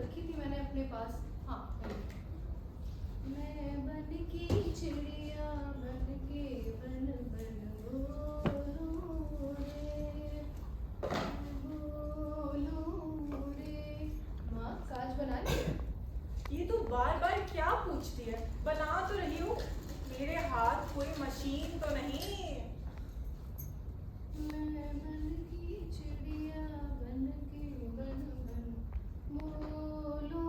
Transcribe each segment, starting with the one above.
रखी थी मैंने अपने पास। हाँ, मैं बन की चिड़िया बन के बन बन बोलूं रे, बोलूं रे। माँ, काज बना ली? ये तो बार बार क्या पूछती है? बना तो रही हूँ। मेरे हाथ कोई मशीन तो नहीं। मैं बन की चिड़िया बन के बन बन बोलूं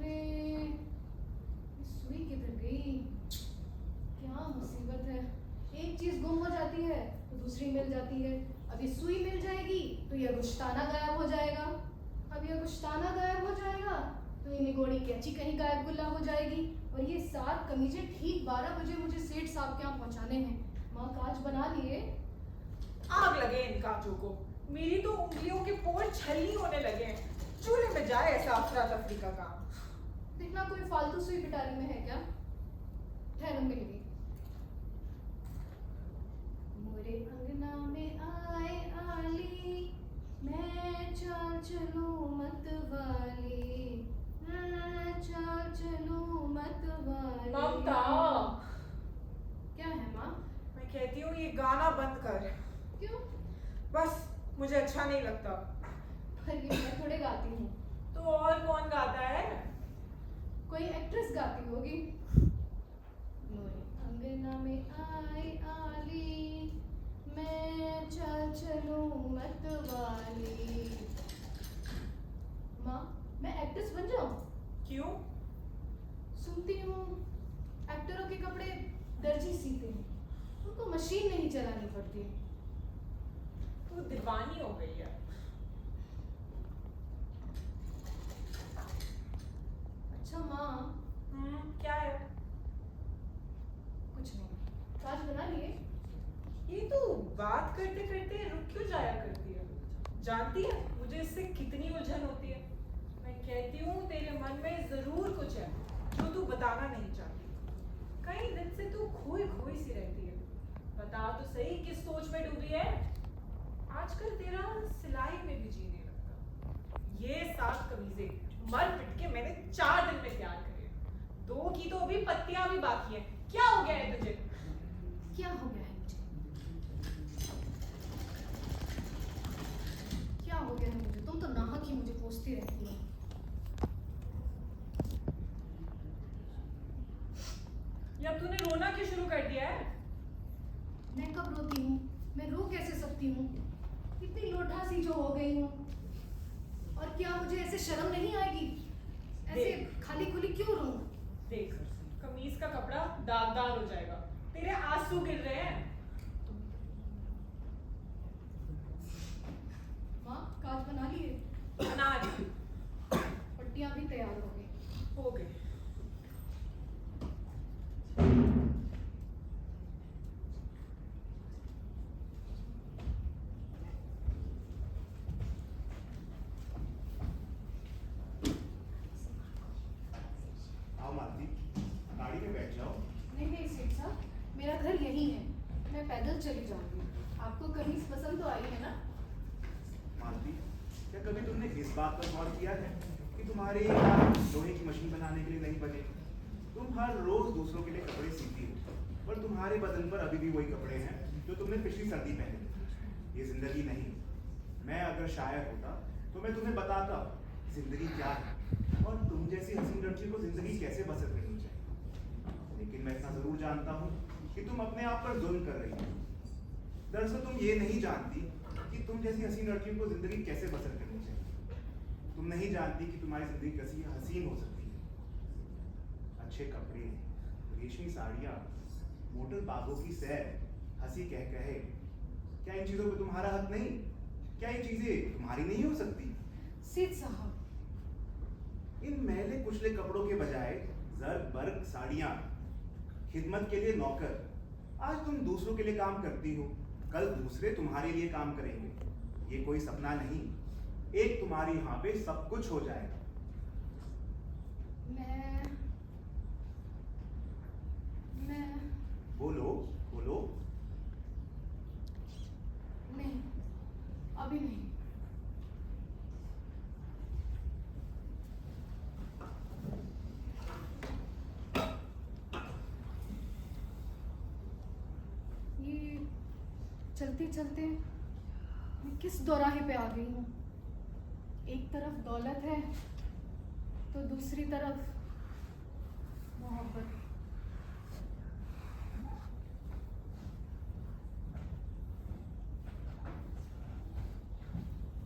रे। सुई किधर गई? क्या मुसीबत है, एक चीज गुम हो जाती है तो दूसरी मिल जाती है। अब ये सुई मिल जाएगी तो यह गुश्ताना गायब हो जाएगा। अब यह गुश्ताना गायब हो जाएगा तो ये निगोड़ी कैंची कहीं गायब गुल्ला हो जाएगी। और ये 7 कमीजें ठीक 12 बजे मुझे सेठ साहब के यहाँ पहुँचाने हैं। माँ, काज बना लिए? आग लगे इन कांचों को। मेरी तो उंगलियों के पोर छलनी होने लगे हैं। चूल्हे में जाए ऐसा अफरा तफरी का काम। देखना कोई फालतू सुई पिटारी में है क्या? ठहरो, मिल गई। मोरे अंगना में आए आली, मैं चाल चलूं मत वाली, मैं चाल चलूं मत वाली। ममता, क्या है माँ? मैं कहती हूँ ये गाना बंद कर। क्यों? बस मुझे अच्छा नहीं लगता। पर ये मैं थोड़े गाती हूँ। तो और कौन गाता है? कोई एक्ट्रेस गाती होगी। मोरे अंगना में आए आली, मैं चाल चलूं मत वाली। माँ, मैं एक्ट्रेस बन जाऊं? क्यों? सुनती हूँ एक्टरों के कपड़े दर्जी सीते हैं, उनको मशीन नहीं चलानी पड़ती। तू दीवानी हो गई है। अच्छा माँ। क्या है? कुछ नहीं। काज बना लिए? ये तो बात करते करते रुक क्यों जाया करती है? जानती है मुझे इससे कितनी उलझन होती है। मैं कहती हूँ तेरे मन में जरूर कुछ है जो तू बताना नहीं चाहती। कई दिन से तू खोई खोई सी रहती है। बता तो सही किस सोच में डूबी है? आजकल तेरा सिलाई में भी जी नहीं लगता। ये 7 कमीजें मर पिट के मैंने 4 दिन में तैयार करी है। 2 की तो अभी पत्तियां भी बाकी है। क्या हो गया है तुझे? क्या हो गया है मुझे? क्या हो गया है मुझे? तुम तो नाहक ही मुझे कोसती रहती हो। या तूने रोना क्यों शुरू कर दिया है? मैं कब रोती हूँ? मैं रो कैसे सकती हूँ? इतनी लोटा सी जो हो गई हूँ। और क्या मुझे ऐसे शर्म नहीं आएगी? ऐसे खाली खुली क्यों रहूं? देख, कमीज का कपड़ा दागदार हो जाएगा। तेरे आंसू गिर रहे हैं। माँ, काज बना लिए? बना ली। पट्टियां भी तैयार हो गई। हो गए। आओ मालती, गाड़ी में बैठ जाओ। नहीं नहीं सेठ साहब, मेरा घर यही है, मैं पैदल चली जाऊंगी। आपको कमीज पसंद तो आई है ना? मालती, क्या कभी तुमने इस बात पर गौर किया है कि तुम्हारे हाथ लोहे की मशीन बनाने के लिए नहीं बने? तुम हर रोज दूसरों के लिए कपड़े सीती हो, पर तुम्हारे बदन पर अभी भी वही कपड़े हैं जो तुमने पिछली सर्दी पहने थे। ये जिंदगी नहीं। मैं अगर शायर होता तो मैं तुम्हें बताता जिंदगी क्या है और तुम जैसी हसीन लड़की को जिंदगी कैसे बसर करनी चाहिए। लेकिन मैं इतना जरूर जानता हूँ कि तुम अपने आप पर जुल्म कर रही हो। दरअसल तुम ये नहीं जानती कि तुम जैसी हसीन लड़की को जिंदगी कैसे बसर करनी चाहिए। तुम नहीं जानती कि तुम्हारी जिंदगी कैसी हसीन हो सकती है। अच्छे कपड़े, रेशमी साड़ियाँ, मोटर बागों की सैर, हंसी कह कहे, क्या इन चीजों पे तुम्हारा हक नहीं? क्या ये चीजें तुम्हारी नहीं हो सकती? सेठ साहब, इन मैले कुचले कपड़ों के बजाय जर्ग बर्ग साड़ियां, खिदमत के लिए नौकर। आज तुम दूसरों के लिए काम करती हो, कल दूसरे तुम्हारे लिए काम करेंगे। ये कोई सपना नहीं, एक तुम्हारी यहाँ पे सब कुछ हो जाएगा। मैं बोलो बोलो। नहीं, अभी नहीं। चलते चलते मैं किस दौराहे पे आ गई हूँ। एक तरफ दौलत है तो दूसरी तरफ मोहब्बत।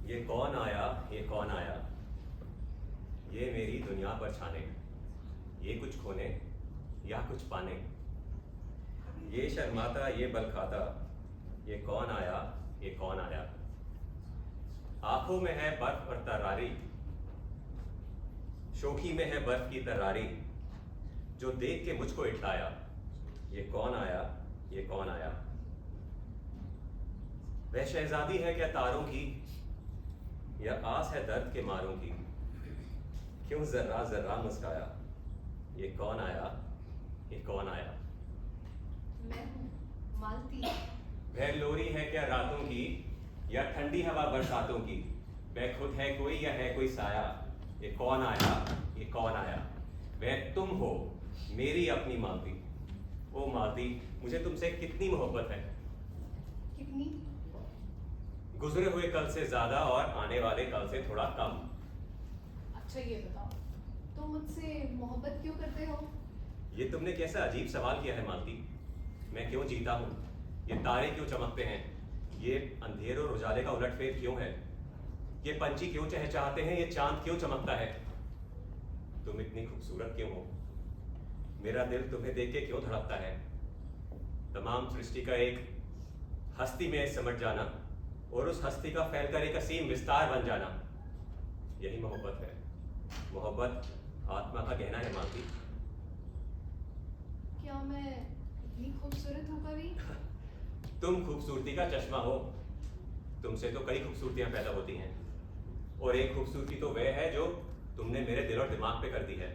ये कौन आया, ये कौन आया, ये मेरी दुनिया पर छाने, ये कुछ खोने या कुछ पाने, ये शर्माता ये बल खाता, ये कौन आया, ये कौन आया। आंखों में है बर्फ और तरारी, शोखी में है बर्फ की तरारी, जो देख के मुझको इठलाया, ये कौन आया, ये कौन आया। वह शहजादी है क्या तारों की, या आस है दर्द के मारों की, क्यों जर्रा जर्रा मुस्काया, ये कौन आया, ये कौन आया। मैं हूँ मालती। वह लोरी है क्या रातों की, या ठंडी हवा बरसातों की, वह खुद है कोई या है कोई साया, ये कौन आया, ये कौन आया। वह तुम हो मेरी अपनी मालती। ओ मालती, मुझे तुमसे कितनी मोहब्बत है, कितनी? गुजरे हुए कल से ज्यादा और आने वाले कल से थोड़ा कम। अच्छा ये बताओ, तुम मुझसे मोहब्बत क्यों करते हो? ये तुमने कैसा अजीब सवाल किया है मालती। मैं क्यों जीता हूँ, ये तारे क्यों चमकते हैं, ये अंधेर और उजाले का उलटफेर क्यों है, ये पंछी क्यों चहचहाते हैं, ये चांद क्यों चमकता है, तुम इतनी खूबसूरत क्यों हो, मेरा दिल तुम्हें देख के क्यों धड़कता है। तमाम सृष्टि का एक हस्ती में समट जाना और उस हस्ती का फैलकर एक असीम विस्तार बन जाना, यही मोहब्बत है। मोहब्बत आत्मा का गहना है मालती। क्या मैं इतनी खूबसूरत हूँ कभी? तुम खूबसूरती का चश्मा हो, तुमसे तो कई खूबसूरतियां पैदा होती हैं, और एक खूबसूरती तो वह है जो तुमने मेरे दिल और दिमाग पे कर दी है।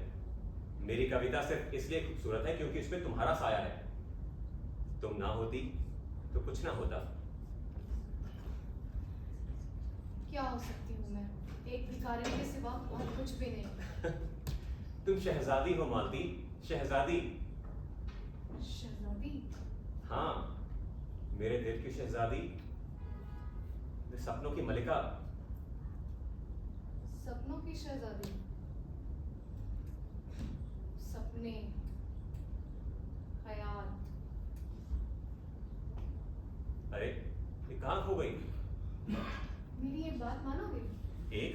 मेरी कविता सिर्फ इसलिए खूबसूरत है क्योंकि उसमें तुम्हारा साया है। तुम ना होती तो कुछ ना होता। क्या हो सकती हूँ मैं, एक भिखारी के सिवा और कुछ भी नहीं। तुम शहजादी हो मालती, शहजादी। शहजादी? हाँ, मेरे दिल की शहजादी, सपनों की मलिका। सपनों की शहजादी? सपने, ख्याल। अरे ये कहाँ खो गई। मेरी एक बात मानोगे? एक,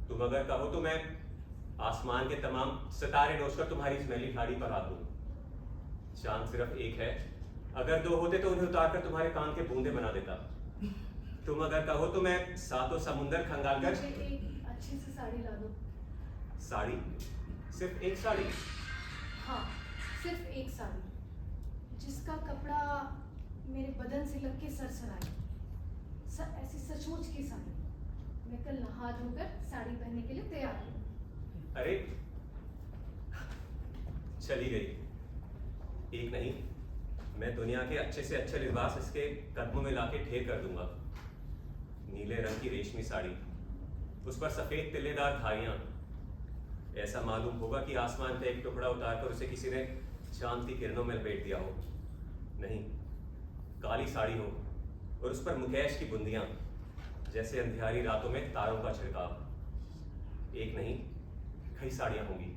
तुम अगर कहो तो मैं आसमान के तमाम सितारे नोचकर तुम्हारी स्मेली साड़ी पर हाथ दूं। चांद सिर्फ एक है, अगर दो होते तो उन्हें उतारकर तुम्हारे कान के बूंदे बना देता। तुम अगर कहो तो मैं सातों समुंदर खंगालकर। मुझे एक अच्छी सी साड़ी ला दो। साड़ी? सिर्फ एक साड़ी? हाँ, सिर्फ एक साड़ी, जिसका कपड़ा मेरे बदन से लग के सरसराए। ऐसी सचमुच की साड़ी। मैं कल नहा धोकर साड़ी पहनने के लिए तैयार हूँ। अरे चली गई। एक नहीं, मैं दुनिया के अच्छे से अच्छे लिबास इसके कदमों में लाके ढेर कर दूंगा। नीले रंग की रेशमी साड़ी, उस पर सफेद तिल्लेदार धारियां। ऐसा मालूम होगा कि आसमान का एक टुकड़ा उतारकर उसे किसी ने चांद की किरणों में लपेट दिया हो। नहीं, काली साड़ी हो और उस पर मुकेश की बूंदियां, जैसे अंधियारी रातों में तारों का छिड़काव। एक नहीं, कई साड़ियां होंगी।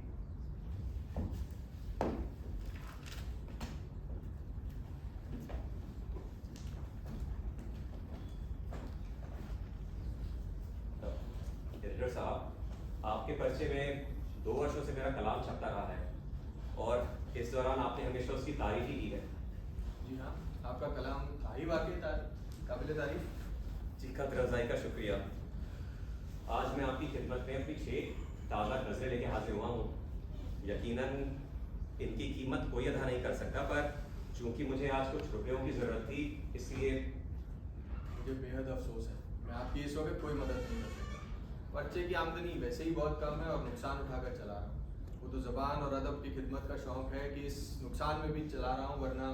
एडिटर साहब, आपके पर्चे में 2 वर्षों से मेरा कलाम छपता रहा है और इस दौरान आपने हमेशा उसकी तारीफ ही की है। जी हाँ, आपका कलाम था ही वाकई काबिल तारीफ। जी, कद्र रज़ाई का शुक्रिया। आज मैं आपकी खिदमत में अपनी 6 ताज़ा गज़लें लेके हाजिर हुआ हूँ। यकीनन इनकी कीमत कोई अदा नहीं कर सकता, पर चूंकि मुझे आज कुछ रुपयों की ज़रूरत थी, इसलिए। मुझे बेहद अफसोस है, मैं आपकी इस वक्त कोई मदद नहीं कर सकता। पर्चे की आमदनी वैसे ही बहुत कम है और नुकसान उठाकर चला रहा हूँ। वो तो ज़बान और अदब की खिदमत का शौक़ है कि इस नुकसान में भी चला रहा हूँ, वरना।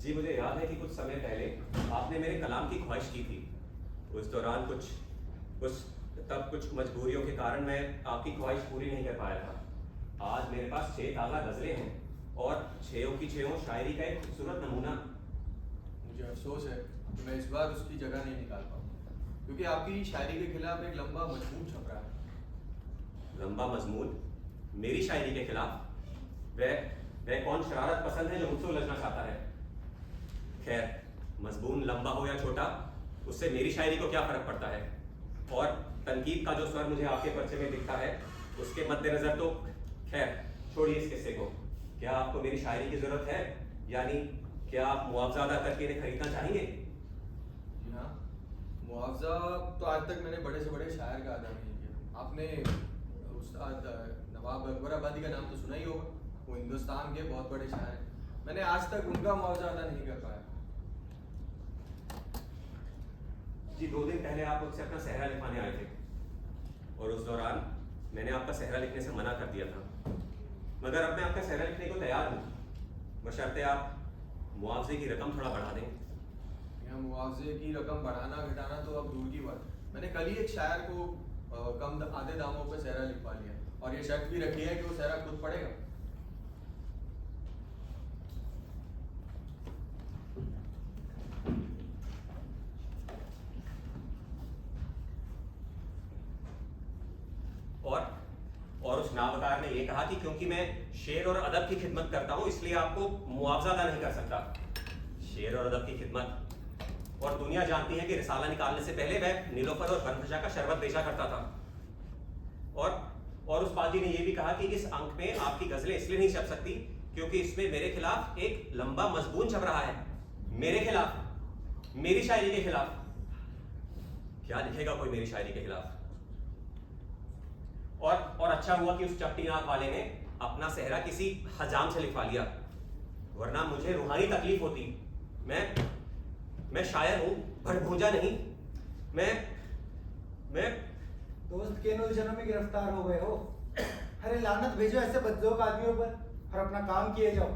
जी, मुझे याद है कि कुछ समय पहले आपने मेरे कलाम की ख्वाहिश की थी। उस दौरान कुछ मजबूरियों के कारण मैं आपकी ख्वाहिश पूरी नहीं कर पाया था। आज मेरे पास 6 ताज़ा गज़लें हैं और 6 की 6 शायरी का एक खूबसूरत नमूना। मुझे अफसोस है कि मैं इस बार उसकी जगह नहीं निकाल पाऊंगा, क्योंकि आपकी शायरी के खिलाफ एक लंबा मजमून छप रहा है। लंबा मजमून मेरी शायरी के खिलाफ? वह कौन शरारत पसंद है जो मुझसे उलझना चाहता है? खैर, मजमून लंबा हो या छोटा, उससे मेरी शायरी को क्या फर्क पड़ता है? और तनकीद का जो स्वर मुझे आपके पर्चे में दिखता है, उसके मद्देनजर तो खैर छोड़िए इस किस्से को। क्या आपको मेरी शायरी की जरूरत है? यानी क्या आप मुआवजा अदा करके इन्हें खरीदना चाहेंगे? जी हाँ, मुआवजा तो आज तक मैंने बड़े से बड़े शायर का अदा नहीं किया। आपने उस्ताद नवाब अकबराबादी का नाम तो सुना ही होगा, वो हिंदुस्तान के बहुत बड़े शायर हैं। मैंने आज तक उनका मुआवजा अदा नहीं कर पाया। जी, 2 दिन पहले आप मुझसे अपना सहरा लिखवाने आए थे और उस दौरान मैंने आपका सहरा लिखने से मना कर दिया था, मगर अब मैं आपका सहरा लिखने को तैयार हूँ, बशर्ते आप मुआवजे की रकम थोड़ा बढ़ा दें। यहाँ मुआवजे की रकम बढ़ाना घटाना तो अब दूर की बात है। मैंने कल ही एक शायर को आधे दामों पे सहरा लिखवा लिया और ये शर्त भी रखी है कि वो सहरा खुद पढ़ेगा। और उस नावकार ने ये कहा कि क्योंकि मैं शेर और अदब की खिदमत करता हूँ इसलिए आपको मुआवजा अदा नहीं कर सकता। शेर और अदब की खिदमत, और दुनिया जानती है कि रिसाला निकालने से पहले वह नीलोफर और बनफशा का शरबत बेचा करता था। और उस बाजी ने यह भी कहा कि इस अंक में आपकी गजलें इसलिए नहीं छप सकती क्योंकि इसमें मेरे खिलाफ एक लंबा मजबून छप रहा है। मेरे खिलाफ, मेरी शायरी के खिलाफ। क्या लिखेगा कोई मेरी शायरी के खिलाफ? और अच्छा हुआ कि उस चपटी आंख वाले ने अपना सहरा किसी हजाम से लिखवा लिया, वरना मुझे रूहानी तकलीफ होती। मैं शायर हूं, भड़भूजा नहीं। मैं दोस्त किन उलझनों में गिरफ्तार हो गए हो? अरे लानत भेजो ऐसे बदजोक आदमियों पर और अपना काम किए जाओ।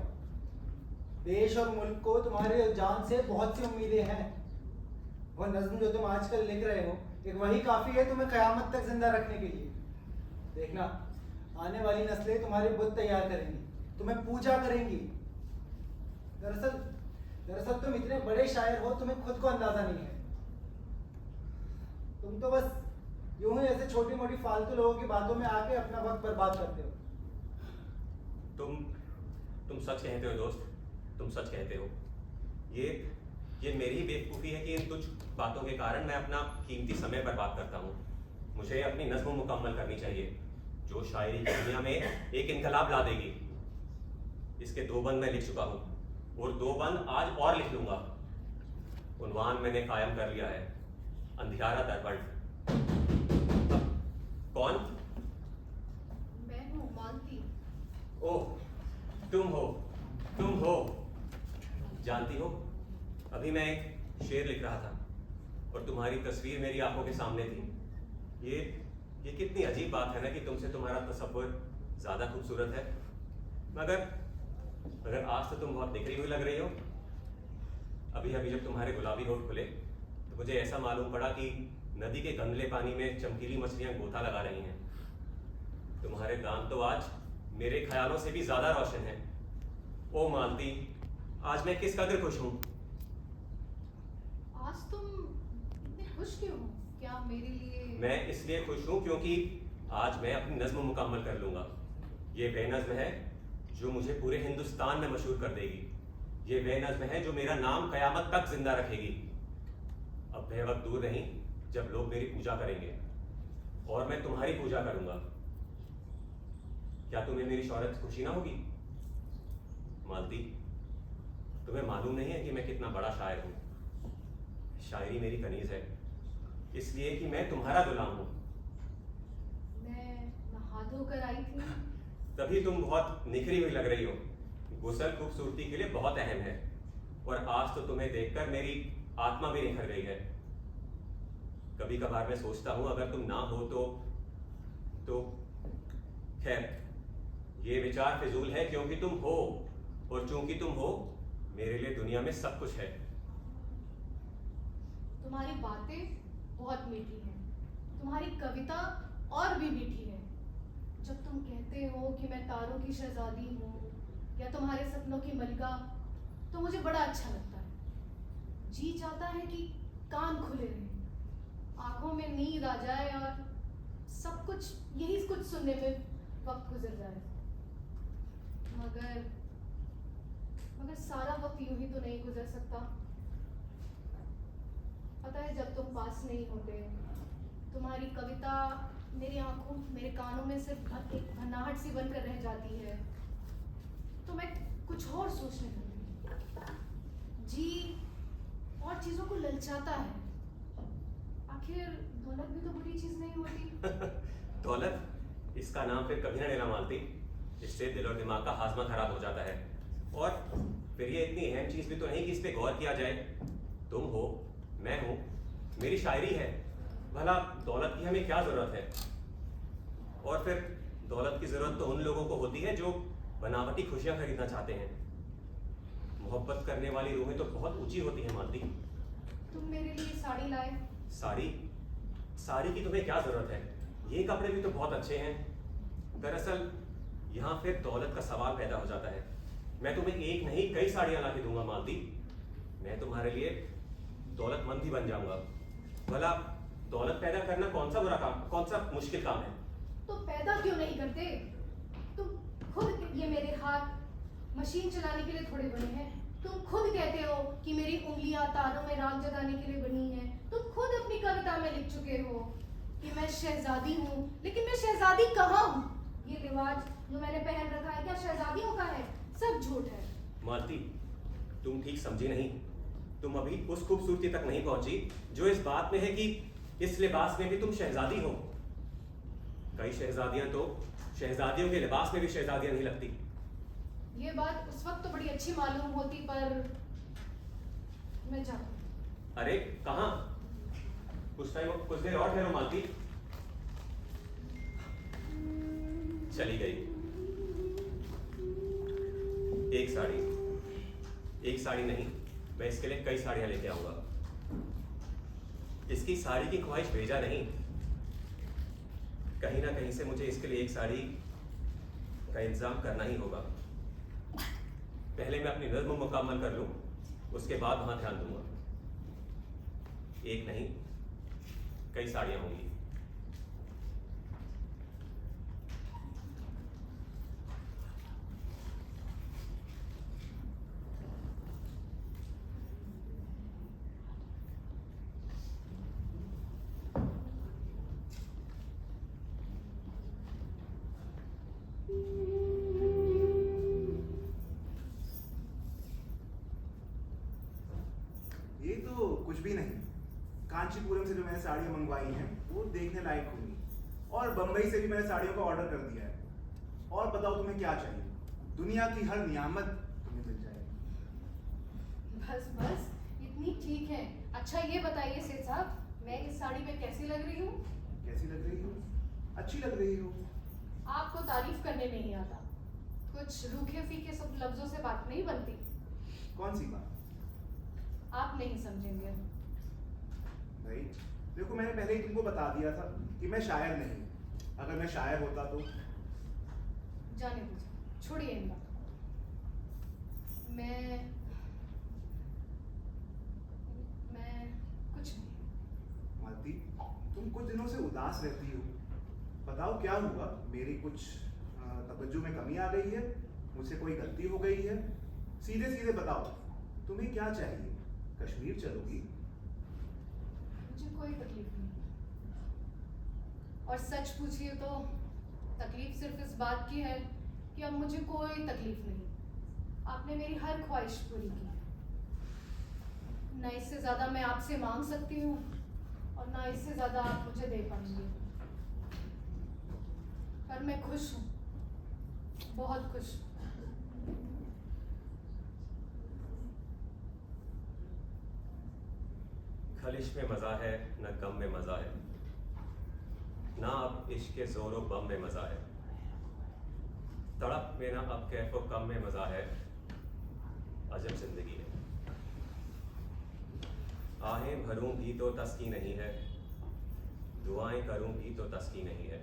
देश और मुल्क को तुम्हारे जान से बहुत सी उम्मीदें हैं। वो नज्म जो तुम आजकल लिख रहे हो, एक वही काफी है तुम्हें कयामत तक जिंदा रखने के लिए। देखना, आने वाली नस्लें तुम्हारे बुत तैयार करेंगी, तुम्हें पूजा करेंगी। दरअसल तुम इतने बड़े शायर हो, तुम्हें खुद को अंदाजा नहीं है। तुम तो बस यूं ही ऐसे छोटी मोटी फालतू लोगों की बातों में आके अपना वक्त बर्बाद करते हो। तुम सच कहते हो दोस्त, तुम सच कहते हो। ये मेरी बेवकूफ़ी है कि इन कुछ बातों के कारण मैं अपना कीमती समय बर्बाद करता हूँ। मुझे अपनी नज़्म मुकम्मल करनी चाहिए जो शायरी की दुनिया में एक इनकलाब ला देगी। इसके 2 बंद मैं लिख चुका हूँ और 2 बंद आज और लिख लूंगा। उन्वान मैंने कायम कर लिया है, अंधियारा दर्पण। कौन? मैं हूँ मालती। ओह, तुम हो। जानती हो, अभी मैं एक शेर लिख रहा था और तुम्हारी तस्वीर मेरी आंखों के सामने थी। ये कितनी अजीब बात है ना कि तुमसे तुम्हारा तसव्वुर ज्यादा खूबसूरत है, मगर आज तो तुम बहुत निखरी हुई लग रही हो। अभी जब तुम्हारे गुलाबी होठ खुले तो मुझे ऐसा मालूम पड़ा कि नदी के गंदले पानी में चमकीली मछलियां गोता लगा रही हैं। तुम्हारे दांत तो आज मेरे ख्यालों से भी ज्यादा रोशन हैं। ओ मालती, आज मैं किस कदर खुश हूँ। आज तुम इतने खुश क्यों हो? क्या मेरे लिए? मैं इसलिए खुश हूँ क्योंकि आज मैं अपनी नज्म मुकम्मल कर लूंगा। ये वे नज्म है जो मुझे पूरे हिंदुस्तान में मशहूर कर देगी। ये वे नज्म है जो मेरा नाम कयामत तक जिंदा रखेगी। अब वह वक्त दूर नहीं जब लोग मेरी पूजा करेंगे और मैं तुम्हारी पूजा करूंगा। क्या तुम्हें मेरी शौहरत से खुशी ना होगी? मालती, तुम्हें मालूम नहीं है कि मैं कितना बड़ा शायर हूँ। शायरी मेरी कनीज है, इसलिए कि मैं तुम्हारा गुलाम हूँ। मैं नहा धोकर आई थी। तभी तुम बहुत निखरी हुई लग रही हो। गुस्ल खूबसूरती के लिए बहुत अहम है और आज तो तुम्हें देखकर मेरी आत्मा भी निखर गई है। कभी कभार मैं सोचता हूँ अगर तुम ना हो तो खैर, ये विचार फिजूल है क्योंकि तुम हो, और चूंकि तुम हो मेरे लिए दुनिया में सब कुछ है। तुम्हारी बातें बहुत मीठी हैं, तुम्हारी कविता और भी मीठी है। जब तुम कहते हो कि मैं तारों की शहजादी हूँ या तुम्हारे सपनों की मलिका, तो मुझे बड़ा अच्छा लगता है। जी चाहता है कि कान खुले रहे, आंखों में नींद आ जाए और सब कुछ यही कुछ सुनने में वक्त गुजर जाए। मगर मगर सारा वक्त यूं ही तो नहीं गुजर सकता। पता है, जब तुम पास नहीं होते, तुम्हारी कविता मेरी आंखों मेरे कानों में सिर्फ एक भन्नाहट सी बनकर रह जाती है, तो मैं कुछ और सोचने लगती। जी और चीजों को ललचाता है। आखिर दौलत भी तो बुरी चीज नहीं होती। दौलत, इसका नाम फिर कभी ना लेना मालती। इससे दिल और दिमाग का हाजमा खराब हो जाता है। और फिर ये इतनी अहम चीज भी तो नहीं कि इस पे गौर किया जाए। तुम हो, मैं हूं, मेरी शायरी है, भला दौलत की हमें क्या जरूरत है? और फिर दौलत की जरूरत तो उन लोगों को होती है जो बनावटी खुशियां खरीदना चाहते हैं। मोहब्बत करने वाली रूहें तो बहुत ऊंची होती हैं मालती। तुम मेरे लिए साड़ी लाए। साड़ी? साड़ी की तुम्हें क्या जरूरत है? ये कपड़े भी तो बहुत अच्छे हैं। दरअसल यहाँ फिर दौलत का सवाल पैदा हो जाता है। मैं तुम्हें एक नहीं कई साड़ियां ला के दूंगा मालती। मैं तुम्हारे लिए दौलतमंद ही बन जाऊंगा। भला दौलत पैदा करना कौन सा बुरा काम, कौन सा मुश्किल काम है? तो पैदा क्यों नहीं करते? तुम खुद, ये मेरे हाथ मशीन चलाने के लिए थोड़े बने हैं। तुम खुद कहते हो कि मेरी उंगलियां तारों में राग जगाने के लिए बनी हैं। तुम खुद अपनी कविता में लिख चुके हो कि मैं शहजादी हूँ, लेकिन मैं शहजादी कहाँ हूँ? ये रिवाज जो मैंने पहन रखा है क्या शहजादियों का है? सब झूठ है। मालती, तुम ठीक समझी नहीं। तुम अभी उस खूबसूरती तक नहीं पहुंची जो इस बात में है कि इस लिबास में भी तुम शहजादी हो। कई शहजादियां तो शहजादियों के लिबास में भी शहजादियां नहीं लगती। ये बात उस वक्त तो बड़ी अच्छी मालूम होती, पर मैं जाती हूँ। अरे कहाँ? कुछ देर और ठहरो मालती। चली गई। एक साड़ी नहीं, मैं इसके लिए कई साड़ियां लेके आऊंगा। इसकी साड़ी की ख्वाहिश भेजा नहीं, कहीं ना कहीं से मुझे इसके लिए एक साड़ी का इंतजाम करना ही होगा। पहले मैं अपनी नज़्म मुकम्मल कर लूं, उसके बाद वहां ध्यान दूंगा। एक नहीं कई साड़ियां होंगी। ये तो कुछ भी नहीं। कांचीपुरम से जो मैंने साड़ियाँ मंगवाई हैं वो देखने लायक होंगी, और बंबई से भी मैंने साड़ियों का ऑर्डर कर दिया है। और बताओ तुम्हें क्या चाहिए? दुनिया की हर नियामत तुम्हें मिल जाएगी। बस बस इतनी ठीक है। अच्छा ये बताइए सेठ साहब, मैं इस साड़ी में कैसी लग रही हूँ? कैसी लग रही हो? अच्छी लग रही हो। आपको तारीफ करने नहीं आता। कुछ रूखे फीके सब लफ्जों से बात नहीं बनती। कौन सी बात? आप नहीं समझेंगे। भाई देखो, मैंने पहले ही तुमको बता दिया था कि मैं शायर नहीं। अगर मैं शायर होता तो। जाने दीजिए, छोड़िए इन बातों को। मैं कुछ नहीं। मालती, तुम कुछ दिनों से उदास रहती हो। बताओ क्या हुआ? मेरी कुछ तवज्जो में कमी आ गई है? मुझसे कोई गलती हो गई है? सीधे सीधे बताओ, तुम्हें क्या चाहिए? कश्मीर चलोगी? मुझे कोई तकलीफ नहीं। और सच पूछिए तो तकलीफ सिर्फ इस बात की है कि अब मुझे कोई तकलीफ नहीं। आपने मेरी हर ख्वाहिश पूरी की। न इससे ज्यादा मैं आपसे मांग सकती हूँ, और ना इससे ज्यादा आप मुझे दे पाएंगे। पर मैं खुश हूँ, बहुत खुश हूँ। खलिश में मजा है न गम में मजा है, ना अब इश्क के जोरो बम में मजा है। तड़प में ना अब कैफो कम में मजा है, अजब जिंदगी है। आहें भरूं भी तो तस्की नहीं है, दुआएं करूं भी तो तस्की नहीं है।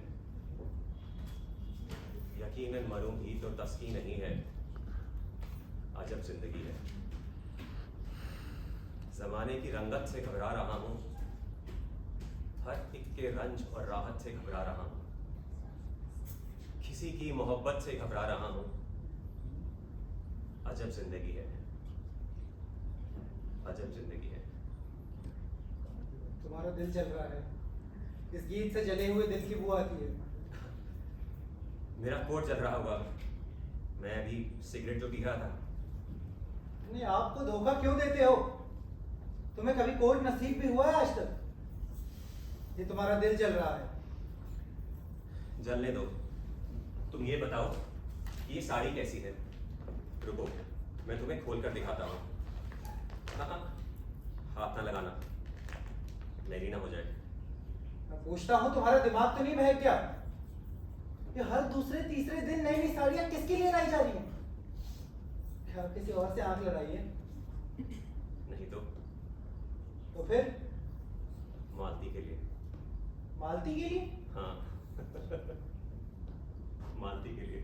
यकीनन मरूं भी तो तस्की नहीं है, अजब जिंदगी है। जमाने की रंगत से घबरा रहा हूं, हर एक के रंज और राहत से घबरा रहा हूं, किसी की मोहब्बत से घबरा रहा हूं। अजब जिंदगी है, अजब जिंदगी है। तुम्हारा दिल जल रहा है, इस गीत से जले हुए दिल की बू आती है। मेरा कोट जल रहा होगा, मैं अभी सिगरेट जो पी रहा था। नहीं, आपको धोखा क्यों देते हो? तुम्हें कभी कोट नसीब भी हुआ है आज तक? ये तुम्हारा दिल जल रहा है। जलने दो, तुम ये बताओ ये साड़ी कैसी है? रुको, मैं तुम्हें खोल कर दिखाता हूँ। हाँ, हाथ ना लगाना, मेरी ना हो जाए। मैं पूछता हूँ, तुम्हारा दिमाग तो नहीं बहक क्या? ये हर दूसरे तीसरे दिन नई नई साड़ियाँ किसके लिए लाई जा रही हैं? क्या किसी और से आंख लड़ाई है? नहीं तो फिर? मालती के लिए। मालती के लिए? हाँ मालती के लिए।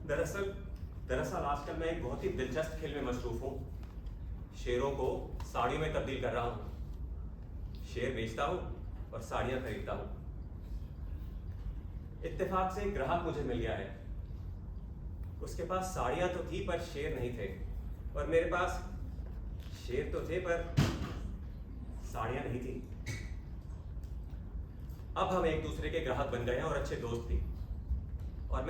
दरअसल आजकल मैं एक बहुत ही दिलचस्प खेल में मशरूफ हूँ। शेरों को साड़ियों में तब्दील कर रहा हूँ। शेर बेचता हूँ और साड़ियाँ खरीदता हूँ। इत्तेफाक से एक ग्राहक मुझे मिल गया है। उसके पास साड़ियाँ तो थी पर शेर नहीं थे, और मेरे पास शेर तो थे पर साड़ियाँ नहीं थी। अब हम एक दूसरे के ग्राहक बन गए हैं और अच्छे दोस्त भी। और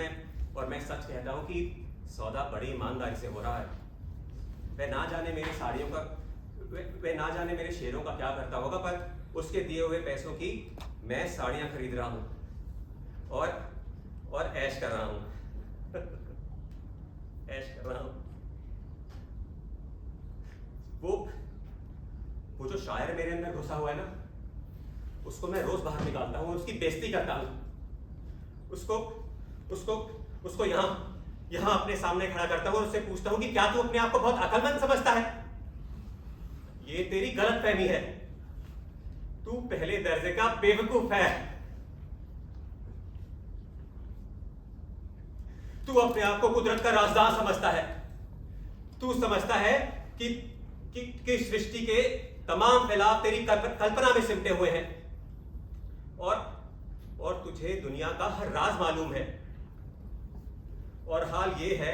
मैं सच कहता हूं कि सौदा बड़ी ईमानदारी से हो रहा है। वह ना जाने मेरी साड़ियों का, वह ना जाने मेरे शेरों का क्या करता होगा, पर उसके दिए हुए पैसों की मैं साड़ियां खरीद रहा हूं और ऐश कर रहा हूं ऐश कर रहा हूं। वो जो शायर मेरे अंदर घुसा हुआ है ना, उसको मैं रोज बाहर निकालता हूँ, उसकी बेइज्जती करता हूँ। उसको यहाँ अपने सामने खड़ा करता हूँ और उससे पूछता हूँ कि क्या तू अपने आप को बहुत अक्लमंद समझता है? ये तेरी गलतफहमी है। तू पहले दर्जे का बेवकूफ है। तू अपने आप को कुदरत का राजदार समझता है। तू समझता है कि सृष्टि के तमाम फैलाव तेरी कल्पना में सिमटे हुए हैं, और तुझे दुनिया का हर राज मालूम है। और हाल ये है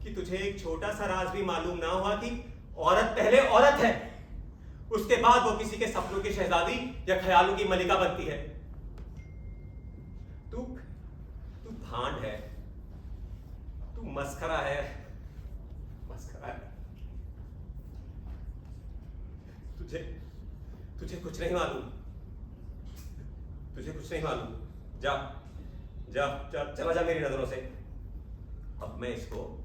कि तुझे एक छोटा सा राज भी मालूम ना हुआ कि औरत पहले औरत है, उसके बाद वो किसी के सपनों की शहजादी या ख्यालों की मलिका बनती है। तू भांड है, तू मस्खरा है। तुझे कुछ नहीं मालूम, चला जा मेरी नजरों से। अब मैं इसको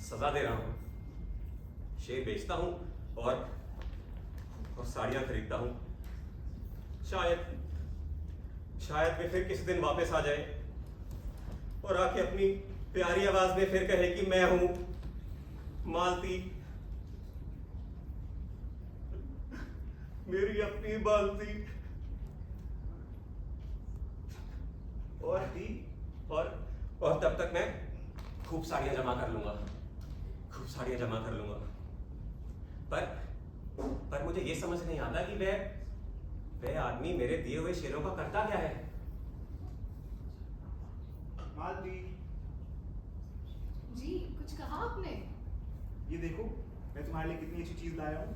सजा दे रहा हूं। शेर बेचता हूं और साड़ियां खरीदता हूं। शायद वे फिर किसी दिन वापस आ जाए और आके अपनी प्यारी आवाज में फिर कहे कि मैं हूं मालती, मेरी अपनी मालती। और तब तक मैं खूब साड़ियां जमा कर लूंगा। पर मुझे ये समझ नहीं आता कि वह आदमी मेरे दिए हुए शेरों का करता क्या है। मालती, जी कुछ कहा आपने? ये देखो, मैं तुम्हारे लिए कितनी अच्छी चीज लाया हूँ।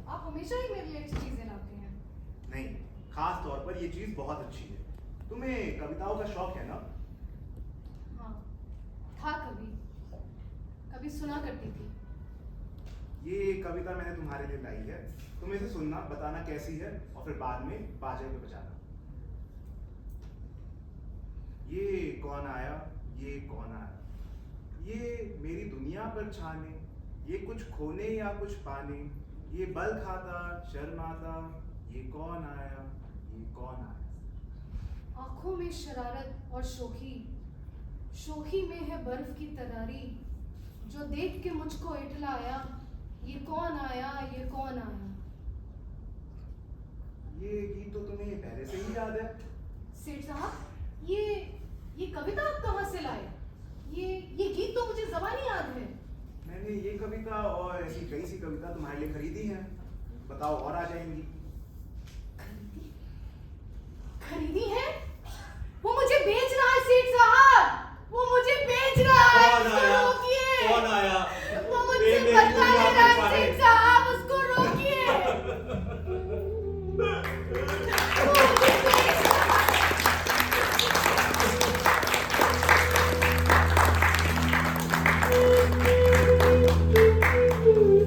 आप हमेशा ही मेरे लिए अच्छी चीजें लाते हैं। नहीं, खास तौर पर ये चीज बहुत अच्छी है। तुम्हें कविताओं का शौक है ना? हाँ, था कभी सुना करती थी। ये कविता मैंने तुम्हारे लिए लाई है। तुम इसे सुनना, बताना कैसी है, और फिर बाद में बाजे पे बजाना। ये कौन आया, ये कौन आया, ये मेरी दुनिया पर छाने, ये कुछ खोने या कुछ पाने, ये बल खाता शर्माता, ये कौन आया, ये कौन आया। आंखों में शरारत और शोखी में है बर्फ की तरारी, जो देख के मुझको इठलाया, ये कौन आया, ये कौन आया। ये गीत तो तुम्हें पहले से ही याद है। सेठ साहब, ये कविता आप कहाँ से लाए? मैंने ये कविता और ऐसी कई सी कविता तुम्हारे लिए खरीदी है, बताओ और आ जाएंगी। खरीदी है?